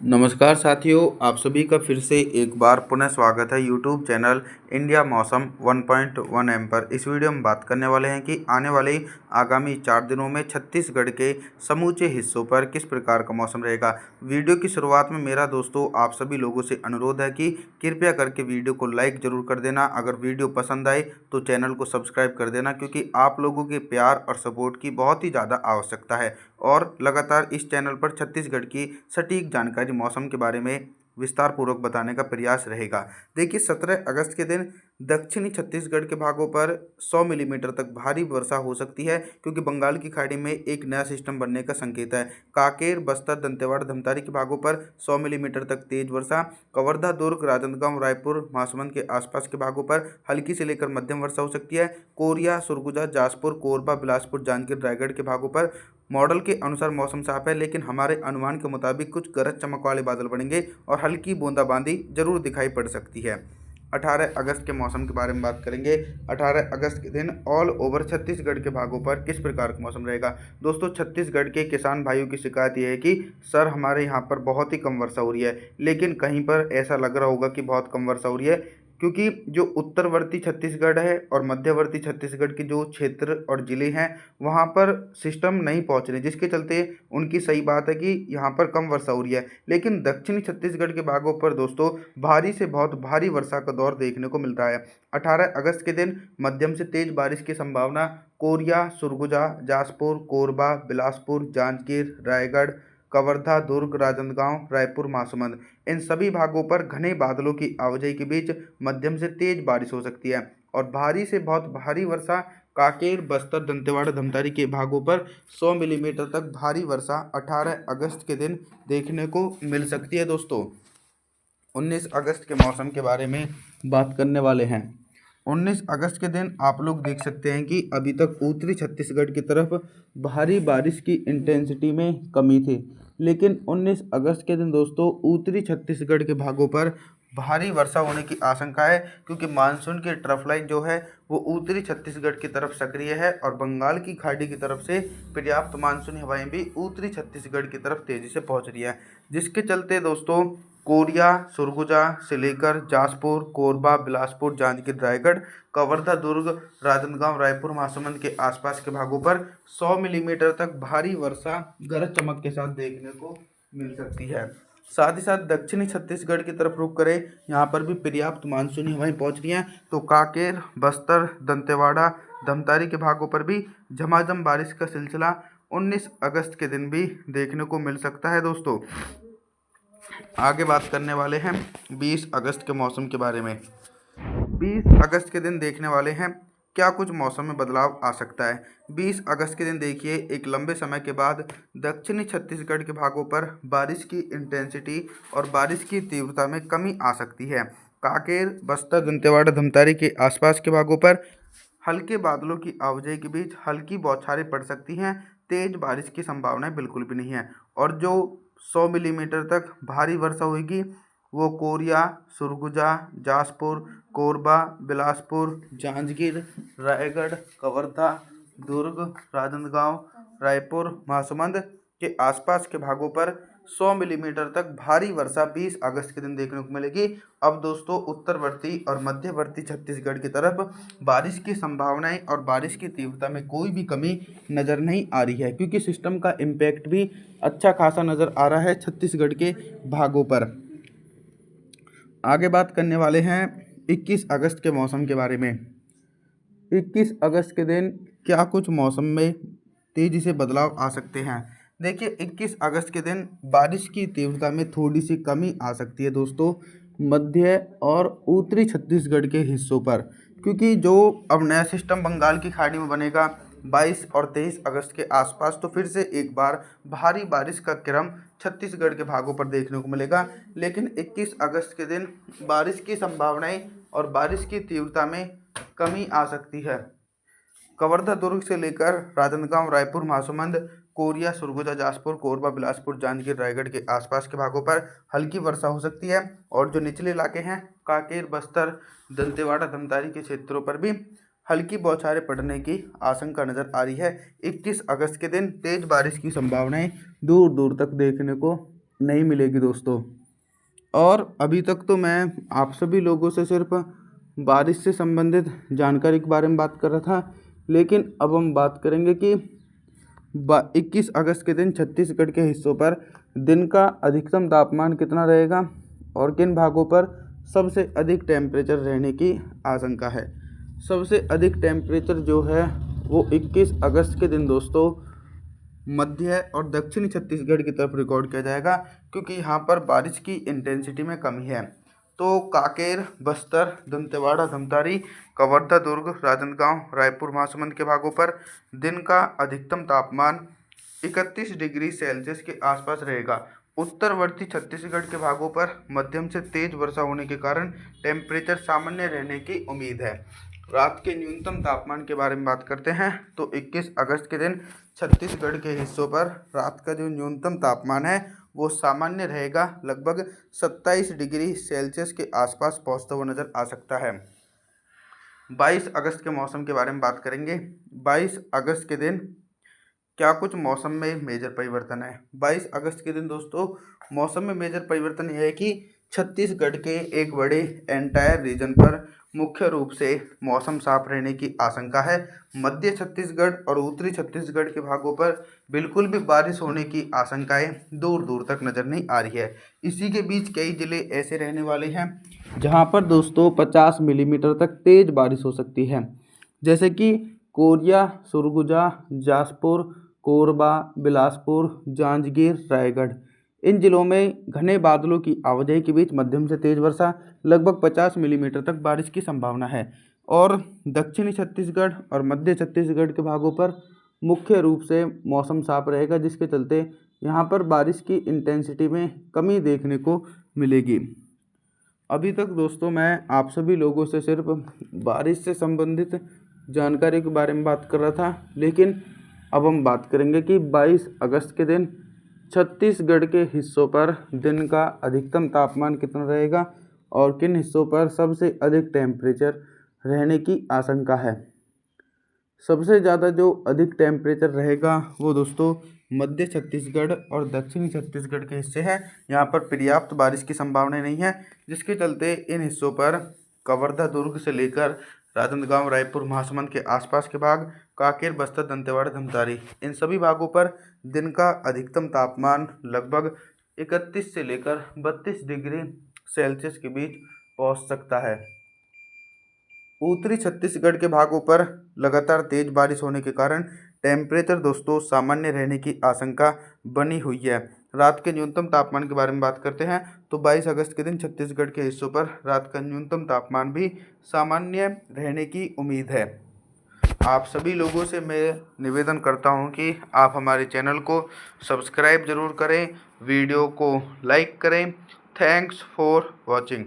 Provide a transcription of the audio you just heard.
नमस्कार साथियों, आप सभी का फिर से एक बार पुनः स्वागत है यूट्यूब चैनल इंडिया मौसम 1.1 एम पर। इस वीडियो में बात करने वाले हैं कि आने वाले आगामी 4 दिनों में छत्तीसगढ़ के समूचे हिस्सों पर किस प्रकार का मौसम रहेगा। वीडियो की शुरुआत में मेरा दोस्तों आप सभी लोगों से अनुरोध है कि कृपया करके वीडियो को लाइक ज़रूर कर देना। अगर वीडियो पसंद आए तो चैनल को सब्सक्राइब कर देना, क्योंकि आप लोगों के प्यार और सपोर्ट की बहुत ही ज़्यादा आवश्यकता है और लगातार इस चैनल पर छत्तीसगढ़ की सटीक जानकारी मौसम के बारे में विस्तार पूर्वक बताने का प्रयास रहेगा। देखिए 17 अगस्त के दिन दक्षिणी छत्तीसगढ़ के भागों पर 100 मिलीमीटर तक भारी वर्षा हो सकती है, क्योंकि बंगाल की खाड़ी में एक नया सिस्टम बनने का संकेत है। कांकेर, बस्तर, दंतेवाड़ा, धमतारी के भागों पर 100 मिलीमीटर तक तेज वर्षा। कवर्धा, दुर्ग, राजनांदगांव, रायपुर, महासमुंद के आसपास के भागों पर हल्की से लेकर मध्यम वर्षा हो सकती है। कोरिया, सुरगुजा, जासपुर, कोरबा, बिलासपुर, जांजगीर, रायगढ़ के भागों पर मॉडल के अनुसार मौसम साफ है, लेकिन हमारे अनुमान के मुताबिक कुछ गरज चमक वाले बादल बनेंगे और हल्की बूंदाबांदी जरूर दिखाई पड़ सकती है। 18 अगस्त के मौसम के बारे में बात करेंगे। 18 अगस्त के दिन ऑल ओवर छत्तीसगढ़ के भागों पर किस प्रकार का मौसम रहेगा। दोस्तों छत्तीसगढ़ के किसान भाइयों की शिकायत यह है कि सर हमारे यहाँ पर बहुत ही कम वर्षा हो रही है, लेकिन कहीं पर ऐसा लग रहा होगा कि बहुत कम वर्षा हो रही है, क्योंकि जो उत्तरवर्ती छत्तीसगढ़ है और मध्यवर्ती छत्तीसगढ़ के जो क्षेत्र और ज़िले हैं वहाँ पर सिस्टम नहीं पहुँच रहे, जिसके चलते उनकी सही बात है कि यहाँ पर कम वर्षा हो रही है। लेकिन दक्षिणी छत्तीसगढ़ के भागों पर दोस्तों भारी से बहुत भारी वर्षा का दौर देखने को मिल रहा है। 18 अगस्त के दिन मध्यम से तेज बारिश की संभावना कोरिया, सुरगुजा, जासपुर, कोरबा, बिलासपुर, जांजगीर, रायगढ़, कवर्धा, दुर्ग, राजनांदगांव, रायपुर, महासमुंद इन सभी भागों पर घने बादलों की आवाजाही के बीच मध्यम से तेज बारिश हो सकती है और भारी से बहुत भारी वर्षा कांकेर, बस्तर, दंतेवाड़ा, धमतारी के भागों पर 100 मिलीमीटर तक भारी वर्षा 18 अगस्त के दिन देखने को मिल सकती है। दोस्तों 19 अगस्त के मौसम के बारे में बात करने वाले हैं। 19 अगस्त के दिन आप लोग देख सकते हैं कि अभी तक उत्तरी छत्तीसगढ़ की तरफ भारी बारिश की इंटेंसिटी में कमी थी, लेकिन 19 अगस्त के दिन दोस्तों उत्तरी छत्तीसगढ़ के भागों पर भारी वर्षा होने की आशंका है, क्योंकि मानसून की ट्रफ लाइन जो है वो उत्तरी छत्तीसगढ़ की तरफ सक्रिय है और बंगाल की खाड़ी की तरफ से पर्याप्त मानसूनी हवाएं भी उत्तरी छत्तीसगढ़ की तरफ तेजी से पहुंच रही है, जिसके चलते दोस्तों कोरिया, सुरगुजा से लेकर जासपुर, कोरबा, बिलासपुर, जांजगीर, रायगढ़, कवर्धा, दुर्ग, राजनांदगांव, रायपुर, महासमुंद के आसपास के भागों पर 100 मिलीमीटर तक भारी वर्षा गरज चमक के साथ देखने को मिल सकती है। साथ ही साथ दक्षिणी छत्तीसगढ़ की तरफ रुख करें, यहाँ पर भी पर्याप्त मानसूनी हवाएं पहुँच रही हैं, तो कांकेर, बस्तर, दंतेवाड़ा, धमतारी के भागों पर भी झमाझम बारिश का सिलसिला 19 अगस्त के दिन भी देखने को मिल सकता है। दोस्तों आगे बात करने वाले हैं 20 अगस्त के मौसम के बारे में। 20 अगस्त के दिन देखने वाले हैं क्या कुछ मौसम में बदलाव आ सकता है। 20 अगस्त के दिन देखिए एक लंबे समय के बाद दक्षिणी छत्तीसगढ़ के भागों पर बारिश की इंटेंसिटी और बारिश की तीव्रता में कमी आ सकती है। कांकेर, बस्तर, दंतेवाड़ा, धमतारी के आसपास के भागों पर हल्के बादलों की आवाजाही के बीच हल्की बौछारें पड़ सकती हैं। तेज बारिश की संभावनाएं बिल्कुल भी नहीं है और जो 100 मिलीमीटर तक भारी वर्षा होगी वो कोरिया, सुरगुजा, जासपुर, कोरबा, बिलासपुर, जांजगीर, रायगढ़, कवर्धा, दुर्ग, राजनांदगांव, रायपुर, महासमुंद के आसपास के भागों पर 100 मिलीमीटर तक भारी वर्षा 20 अगस्त के दिन देखने को मिलेगी। अब दोस्तों उत्तरवर्ती और मध्यवर्ती छत्तीसगढ़ की तरफ बारिश की संभावनाएं और बारिश की तीव्रता में कोई भी कमी नज़र नहीं आ रही है, क्योंकि सिस्टम का इम्पैक्ट भी अच्छा खासा नज़र आ रहा है छत्तीसगढ़ के भागों पर। आगे बात करने वाले हैं 21 अगस्त के मौसम के बारे में। 21 अगस्त के दिन क्या कुछ मौसम में तेज़ी से बदलाव आ सकते हैं। देखिए 21 अगस्त के दिन बारिश की तीव्रता में थोड़ी सी कमी आ सकती है दोस्तों मध्य और उत्तरी छत्तीसगढ़ के हिस्सों पर, क्योंकि जो अब नया सिस्टम बंगाल की खाड़ी में बनेगा 22 और 23 अगस्त के आसपास, तो फिर से एक बार भारी बारिश का क्रम छत्तीसगढ़ के भागों पर देखने को मिलेगा। लेकिन 21 अगस्त के दिन बारिश की संभावनाएं और बारिश की तीव्रता में कमी आ सकती है। कवर्धा, दुर्ग से लेकर राजनांदगांव, रायपुर, महासमुंद, कोरिया, सुरगुजा, जासपुर, कोरबा, बिलासपुर, जांजगीर, रायगढ़ के आसपास के भागों पर हल्की वर्षा हो सकती है और जो निचले इलाके हैं कांकेर, बस्तर, दंतेवाड़ा, धमतारी के क्षेत्रों पर भी हल्की बौछारें पड़ने की आशंका नज़र आ रही है। 21 अगस्त के दिन तेज बारिश की संभावनाएं दूर दूर तक देखने को नहीं मिलेगी दोस्तों। और अभी तक तो मैं आप सभी लोगों से सिर्फ बारिश से संबंधित जानकारी के बारे में बात कर रहा था, लेकिन अब हम बात करेंगे कि 21 अगस्त के दिन छत्तीसगढ़ के हिस्सों पर दिन का अधिकतम तापमान कितना रहेगा और किन भागों पर सबसे अधिक टेम्परेचर रहने की आशंका है। सबसे अधिक टेम्परेचर जो है वो 21 अगस्त के दिन दोस्तों मध्य और दक्षिणी छत्तीसगढ़ की तरफ रिकॉर्ड किया जाएगा, क्योंकि यहाँ पर बारिश की इंटेंसिटी में कमी है। तो कांकेर, बस्तर, दंतेवाड़ा, धमतारी, कवर्धा, दुर्ग, राजनांदगांव, रायपुर, महासमुंद के भागों पर दिन का अधिकतम तापमान 31 डिग्री सेल्सियस के आसपास रहेगा। उत्तरवर्ती छत्तीसगढ़ के भागों पर मध्यम से तेज वर्षा होने के कारण टेम्परेचर सामान्य रहने की उम्मीद है। रात के न्यूनतम तापमान के बारे में बात करते हैं तो 21 अगस्त के दिन छत्तीसगढ़ के हिस्सों पर रात का जो न्यूनतम तापमान है वो सामान्य रहेगा, लगभग 27 डिग्री सेल्सियस के आसपास पहुंचता हुआ नज़र आ सकता है। 22 अगस्त के मौसम के बारे में बात करेंगे। 22 अगस्त के दिन क्या कुछ मौसम में मेजर परिवर्तन है। 22 अगस्त के दिन दोस्तों मौसम में मेजर परिवर्तन यह है कि छत्तीसगढ़ के एक बड़े एंटायर रीजन पर मुख्य रूप से मौसम साफ रहने की आशंका है। मध्य छत्तीसगढ़ और उत्तरी छत्तीसगढ़ के भागों पर बिल्कुल भी बारिश होने की आशंकाएं दूर दूर तक नज़र नहीं आ रही है। इसी के बीच कई जिले ऐसे रहने वाले हैं जहां पर दोस्तों 50 मिलीमीटर तक तेज बारिश हो सकती है, जैसे कि कोरिया, सरगुजा, जासपुर, कोरबा, बिलासपुर, जांजगीर, रायगढ़। इन जिलों में घने बादलों की आवाजाही के बीच मध्यम से तेज वर्षा, लगभग 50 मिलीमीटर तक बारिश की संभावना है। और दक्षिणी छत्तीसगढ़ और मध्य छत्तीसगढ़ के भागों पर मुख्य रूप से मौसम साफ रहेगा, जिसके चलते यहाँ पर बारिश की इंटेंसिटी में कमी देखने को मिलेगी। अभी तक दोस्तों मैं आप सभी लोगों से सिर्फ बारिश से संबंधित जानकारी के बारे में बात कर रहा था, लेकिन अब हम बात करेंगे कि 22 अगस्त के दिन छत्तीसगढ़ के हिस्सों पर दिन का अधिकतम तापमान कितना रहेगा और किन हिस्सों पर सबसे अधिक टेम्परेचर रहने की आशंका है। सबसे ज़्यादा जो अधिक टेम्परेचर रहेगा वो दोस्तों मध्य छत्तीसगढ़ और दक्षिणी छत्तीसगढ़ के हिस्से हैं। यहाँ पर पर्याप्त बारिश की संभावना नहीं है, जिसके चलते इन हिस्सों पर कवर्धा, दुर्ग से लेकर राजनांदगांव, रायपुर, महासमुंद के आसपास के भाग, कांकेर, बस्तर, दंतेवाड़ा, धमतारी, इन सभी भागों पर दिन का अधिकतम तापमान लगभग 31 से लेकर 32 डिग्री सेल्सियस के बीच पहुँच सकता है। उत्तरी छत्तीसगढ़ के भागों पर लगातार तेज बारिश होने के कारण टेम्परेचर दोस्तों सामान्य रहने की आशंका बनी हुई है। रात के न्यूनतम तापमान के बारे में बात करते हैं तो 22 अगस्त के दिन छत्तीसगढ़ के हिस्सों पर रात का न्यूनतम तापमान भी सामान्य रहने की उम्मीद है। आप सभी लोगों से मैं निवेदन करता हूं कि आप हमारे चैनल को सब्सक्राइब ज़रूर करें, वीडियो को लाइक करें। Thanks for watching.